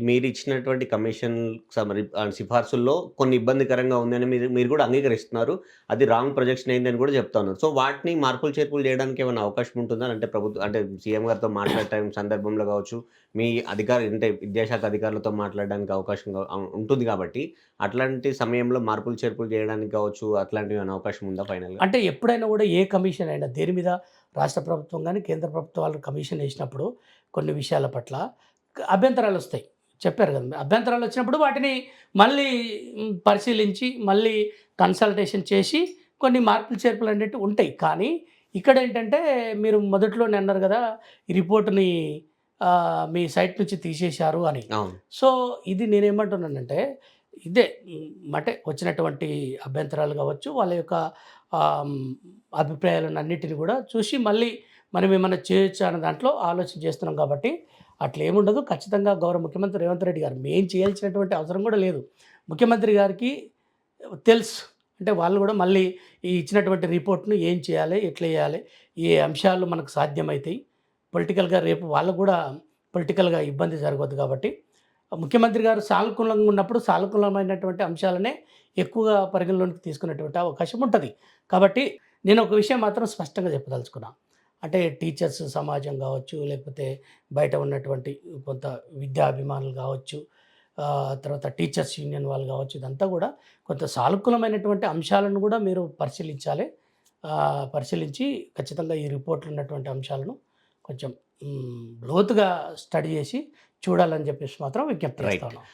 మీరిచ్చినటువంటి commission సిఫార్సుల్లో కొన్ని ఇబ్బందికరంగా ఉందని మీరు మీరు కూడా అంగీకరిస్తున్నారు. అది రాంగ్ ప్రొజెక్షన్ అయిందని కూడా చెప్తా ఉన్నారు. సో, వాటిని మార్పులు, చేర్పులు చేయడానికి ఏమైనా అవకాశం ఉంటుందా? అంటే అంటే సీఎం గారితో మాట్లాడే సందర్భంలో కావచ్చు, మీ అంటే విద్యాశాఖ అధికారులతో మాట్లాడడానికి అవకాశం ఉంటుంది కాబట్టి, అట్లాంటి సమయంలో మార్పులు, చేర్పులు చేయడానికి కావచ్చు, అట్లాంటివి ఏమైనా అవకాశం ఉందా ఫైనల్‌గా? అంటే ఎప్పుడైనా గూడా ఏ కమిషన్ అయినా దేని మీద రాష్ట్ర ప్రభుత్వం గాని, కేంద్ర ప్రభుత్వాలు కమిషన్ ఏసినప్పుడు కొన్ని విషయాల పట్ల అభ్యంతరాలొస్తాయి. చెప్పారు గదా! అభ్యంతరాలొచ్చినప్పుడు వాటిని మళ్ళీ పరిశీలించి, మళ్ళీ కన్సల్టేషన్ చేసి కొన్ని మార్పులు, చేర్పులు అనేటివి ఉంటాయి. కానీ ఇక్కడేంటంటే మీరు మొదట్లోనే అన్నారు గదా! ఈ రిపోర్ట్‌ని మీ సైట్ నుంచి తీసేశారు అని. అవును. సో, ఇది నేనేమంటున్నానంటే ఇదే అంటే వచ్చినటువంటి అభ్యంతరాలు గావచ్చు, వాళ్ళ యొక్క ఆహ్, హ్మ్, అభిప్రాయాలనన్నిటిని గూడా చూసి మళ్ళీ మనం ఏమన్నా చేయొచ్చా అన్న దాంట్లో ఆలోచన చేస్తున్నాం కాబట్టి, అట్లేముండదు. ఖచ్చితంగా గౌరవ ముఖ్యమంత్రి రేవంత్ రెడ్డి గారు మేం చేయాల్సినటువంటి అవసరం గూడా లేదు. ముఖ్యమంత్రి గారికి తెలుసు. అంటే వాళ్ళు గూడా మళ్ళీ ఈ ఇచ్చినటువంటి రిపోర్ట్‌ని ఏం చేయాలి? ఎట్లా చేయాలి? ఏ అంశాలు మనకు సాధ్యమైతాయి? పొలిటికల్‌గా రేపు వాళ్ళకి గూడా పొలిటికల్‌గా ఇబ్బంది జరగొద్దు కాబట్టి, ముఖ్యమంత్రి గారు సానుకూలంగా ఉన్నప్పుడు సానుకూలమైనటువంటి అంశాలనే ఎక్కువగా పరిగణలోనికి తీసుకునేటువంటి అవకాశం ఉంటది. కాబట్టి నేను ఒక విషయం మాత్రం స్పష్టంగా చెప్పదలుచుకున్నా. అంటే టీచర్స్ సమాజం గావచ్చు, లేకపోతే బయట ఉన్నటువంటి కొంత విద్యాభిమానులు గావచ్చు, తర్వాత టీచర్స్ యూనియన్ వాళ్ళు గావచ్చు, ఇదంతా గూడా కొంత సానుకూలమైనటువంటి అంశాలను గూడా మీరు పరిశీలించాలి. పరిశీలించి ఖచ్చితంగా ఈ రిపోర్ట్‌లో ఉన్నటువంటి అంశాలను కొంచెం లోతుగా స్టడీ చేసి చూడాలని చెప్పేసి మాత్రం విజ్ఞప్తి చేస్తా రైట్. ఉన్నాం.